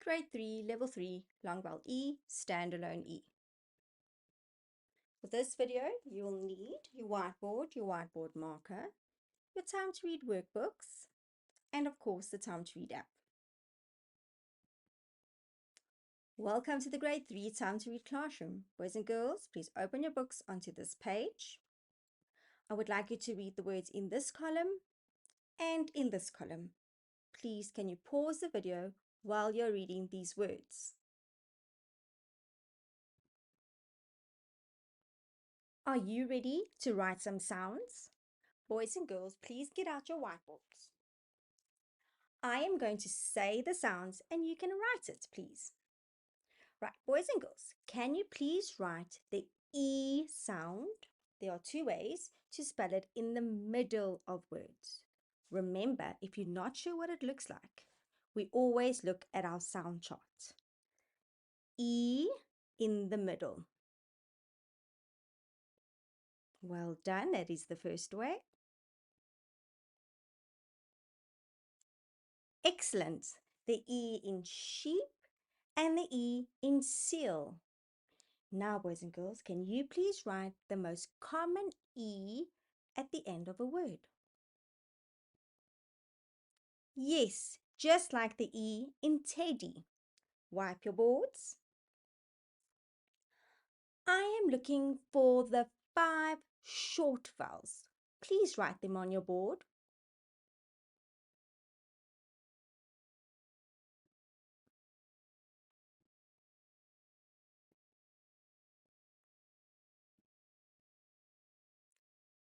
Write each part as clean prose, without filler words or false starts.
Grade 3, Level 3, long vowel E, standalone E. For this video, you'll need your whiteboard marker, your time to read workbooks, and of course the time to read app. Welcome to the Grade 3 Time to Read classroom. Boys and girls, please open your books onto this page. I would like you to read the words in this column and in this column. Please can you pause the video while you're reading these words? Are you ready to write some sounds? Boys and girls, please get out your whiteboards. I am going to say the sounds and you can write it, please. Right, boys and girls, can you please write the E sound? There are two ways to spell it in the middle of words. Remember, if you're not sure what it looks like, we always look at our sound chart. E in the middle. Well done, that is the first way. Excellent. The E in sheep and the E in seal. Now, boys and girls, can you please write the most common E at the end of a word? Yes, just like the E in teddy. Wipe your boards. I am looking for the 5 short vowels. Please write them on your board.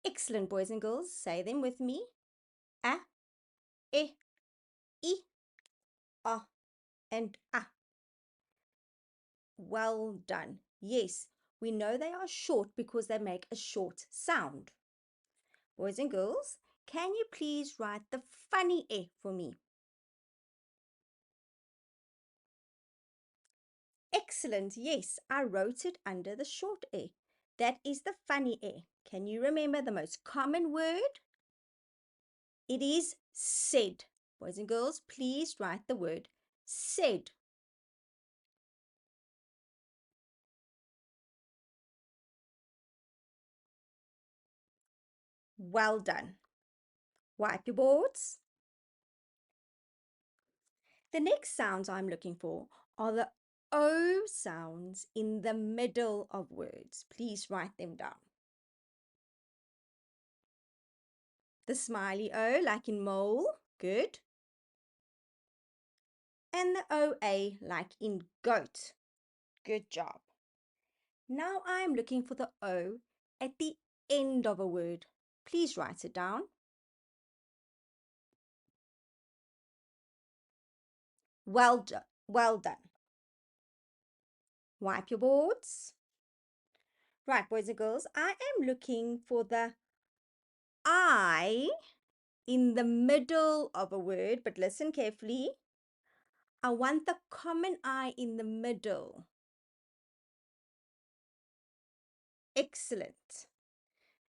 Excellent, boys and girls. Say them with me. A, E, I, O, and A. Well done. Yes, we know they are short because they make a short sound. Boys and girls, can you please write the funny E for me? Excellent. Yes, I wrote it under the short E. That is the funny E. Can you remember the most common word? It is said. Boys and girls, please write the word said. Well done. Wipe your boards. The next sounds I'm looking for are the O sounds in the middle of words. Please write them down. The smiley O, like in mole. Good. And the OA, like in goat. Good job. Now I'm looking for the O at the end of a word. Please write it down. Well done. Well done. Wipe your boards. Right, boys and girls, I am looking for the I in the middle of a word, but listen carefully. I want the common I in the middle. Excellent.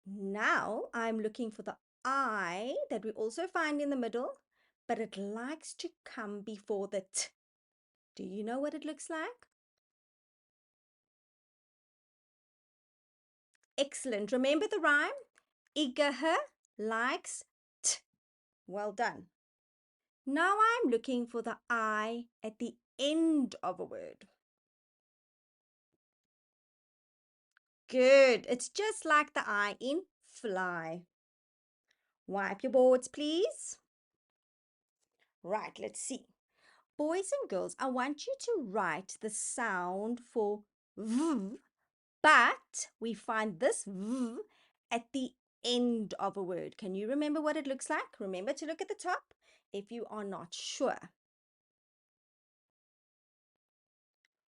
Now I'm looking for the I that we also find in the middle, but it likes to come before the T. Do you know what it looks like? Excellent. Remember the rhyme? Igaha likes T. Well done. Now I'm looking for the I at the end of a word. Good. It's just like the I in fly. Wipe your boards, please. Right, let's see. Boys and girls, I want you to write the sound for V, but we find this V at the end of a word. Can you remember what it looks like? Remember to look at the top if you are not sure.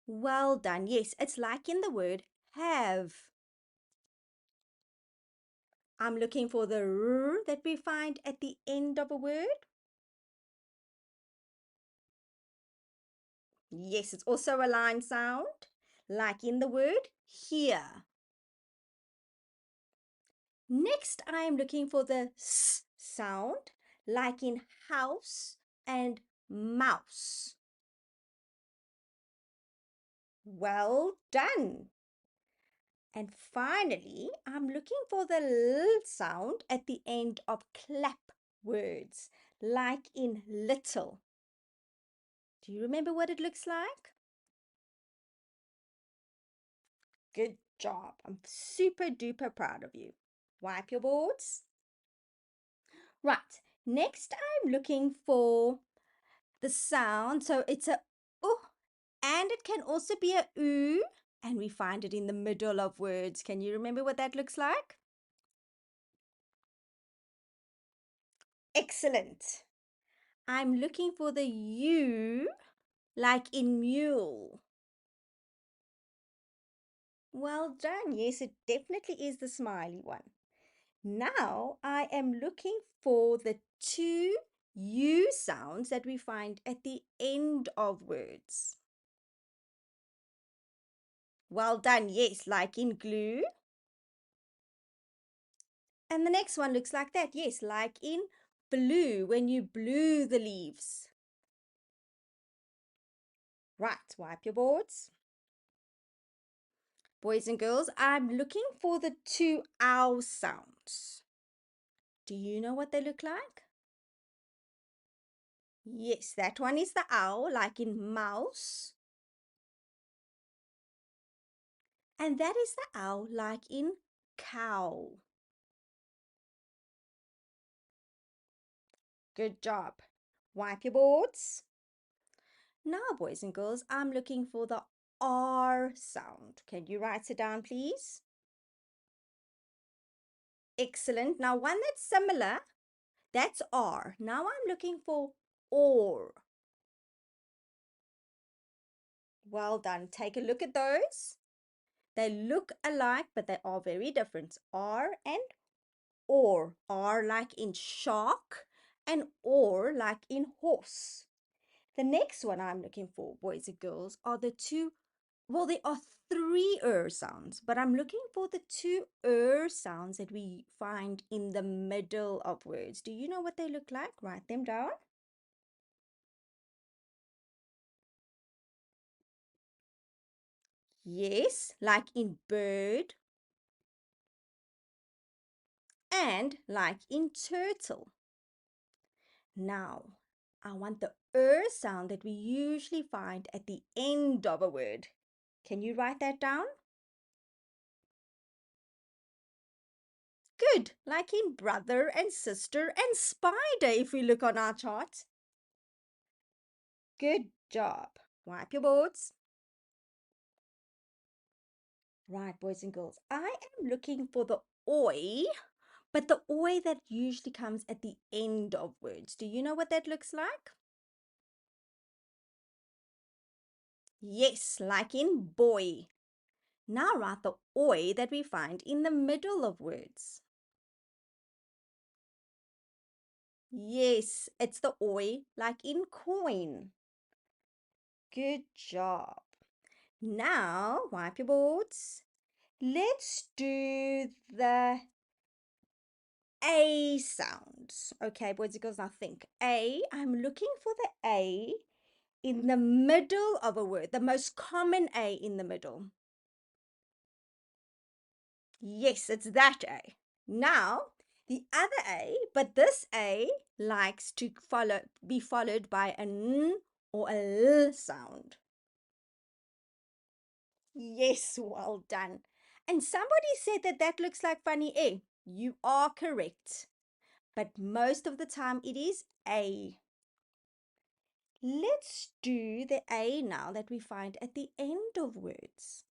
Well done. Yes, it's like in the word have. I'm looking for the R that we find at the end of a word. Yes, it's also a line sound, like in the word here. Next, I am looking for the S sound, like in house and mouse. Well done. And finally, I'm looking for the L sound at the end of clap words, like in little. Do you remember what it looks like? Good job. I'm super duper proud of you. Wipe your boards. Right. Next, I'm looking for the sound. So it's a ooh, and it can also be a oo, and we find it in the middle of words. Can you remember what that looks like? Excellent. I'm looking for the U, like in mule. Well done. Yes, it definitely is the smiley one. Now I am looking for the two U sounds that we find at the end of words. Well done. Yes, like in glue. And the next one looks like that. Yes, like in blue, when you blew the leaves. Right, wipe your boards. Boys and girls, I'm looking for the two ow sounds. Do you know what they look like? Yes, that one is the owl, like in mouse. And that is the owl, like in cow. Good job. Wipe your boards. Now, boys and girls, I'm looking for the R sound. Can you write it down, please? Excellent. Now, one that's similar, that's R. Now I'm looking for or. Well done. Take a look at those. They look alike, but they are very different. R and or. R like in shark and or like in horse. The next one I'm looking for, boys and girls, are the two, well, there are three sounds, but I'm looking for the two sounds that we find in the middle of words. Do you know what they look like? Write them down. Yes, like in bird and like in turtle. Now, I want the sound that we usually find at the end of a word. Can you write that down? Good, like in brother and sister and spider if we look on our chart. Good job. Wipe your boards. Right, boys and girls, I am looking for the oi, but the oi that usually comes at the end of words. Do you know what that looks like? Yes, like in boy. Now write the oi that we find in the middle of words. Yes, it's the oi like in coin. Good job. Now, wipe your boards. Let's do the A sounds. Okay, boys and girls, now think. A, I'm looking for the A in the middle of a word, the most common A in the middle. Yes, it's that A. Now, the other A, but this A likes to be followed by an N or a L sound. Yes, well done. And somebody said that that looks like funny A. You are correct. But most of the time it is A. Let's do the A now that we find at the end of words.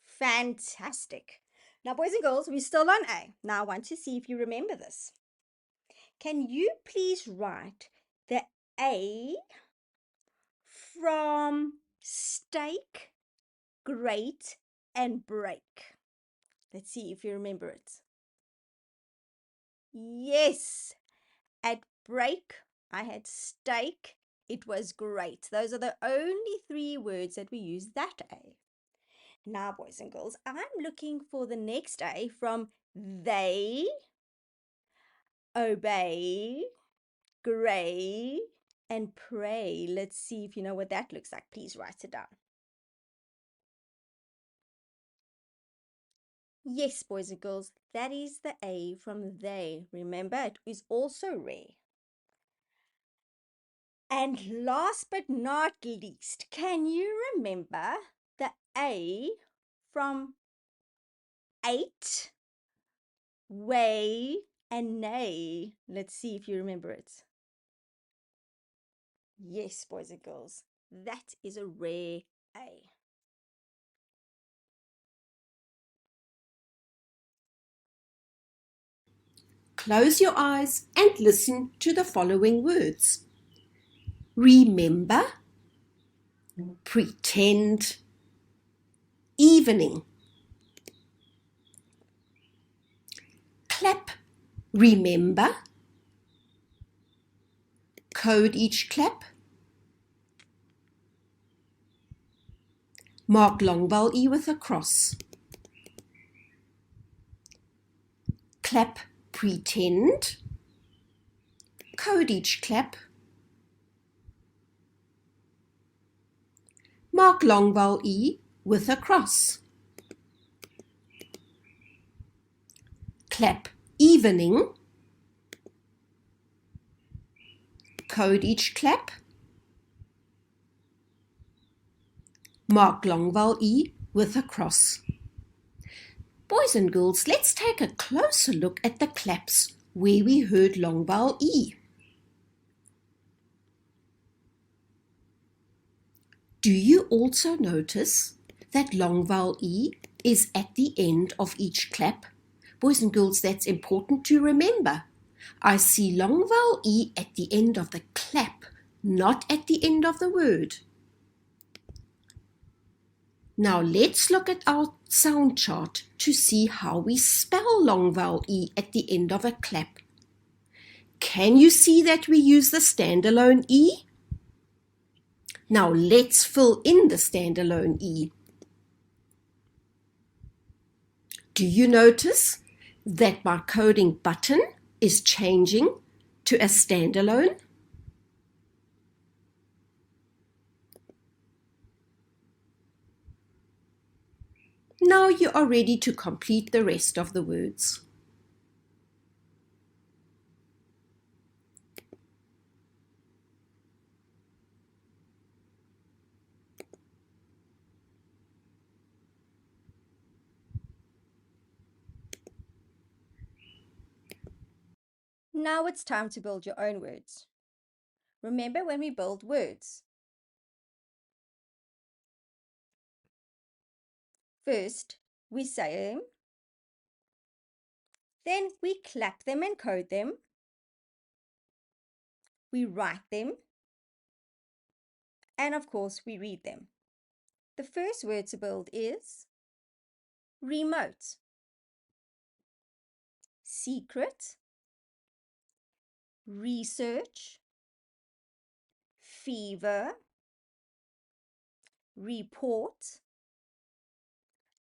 Fantastic. Now, boys and girls, we're still on A. Now, I want to see if you remember this. Can you please write the A from steak, grate, and break? Let's see if you remember it. Yes, at break, I had steak. It was great. Those are the only three words that we use that A. Now, boys and girls, I'm looking for the next A from they, obey, grey, and pray. Let's see if you know what that looks like. Please write it down. Yes, boys and girls, that is the A from they. Remember, it is also rare. And last but not least, can you remember the A from eight, way, and nay? Let's see if you remember it. Yes, boys and girls, that is a rare A. Close your eyes and listen to the following words. Remember, pretend, evening. Clap, remember. Code each clap. Mark long vowel E with a cross. Clap, pretend. Code each clap. Mark long vowel E with a cross. Clap, evening. Code each clap. Mark long vowel E with a cross. Boys and girls, let's take a closer look at the claps where we heard long vowel E. Do you also notice that long vowel E is at the end of each clap? Boys and girls, that's important to remember. I see long vowel E at the end of the clap, not at the end of the word. Now let's look at our sound chart to see how we spell long vowel E at the end of a clap. Can you see that we use the standalone E? Now let's fill in the standalone E. Do you notice that my coding button is changing to a standalone? Now you are ready to complete the rest of the words. Now it's time to build your own words. Remember when we build words? First, we say them, then we clap them and code them, we write them, and of course we read them. The first word to build is remote, secret, research, fever, report,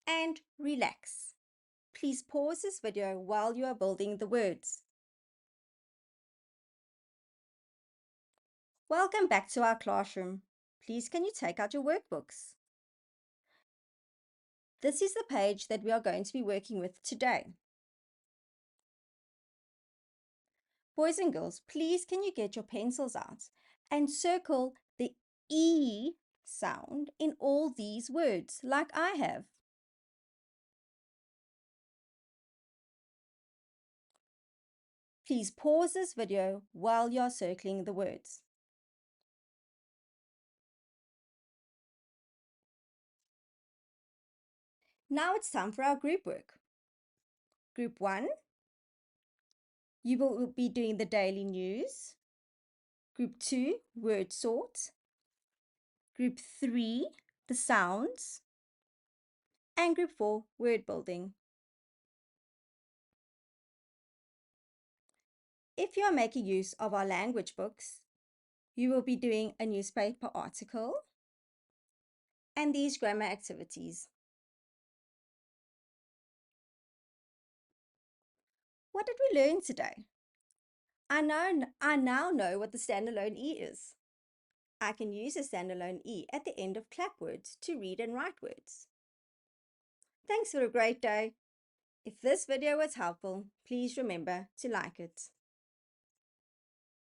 and relax. Please pause this video while you are building the words. Welcome back to our classroom. Please can you take out your workbooks? This is the page that we are going to be working with today. Boys and girls, please can you get your pencils out and circle the E sound in all these words like I have. Please pause this video while you're circling the words. Now it's time for our group work. Group 1, you will be doing the daily news. Group 2, word sort. Group 3, the sounds. And Group 4, word building. If you are making use of our language books, you will be doing a newspaper article and these grammar activities. What did we learn today? I now know what the standalone E is. I can use a standalone E at the end of clap words to read and write words. Thanks for a great day. If this video was helpful, please remember to like it.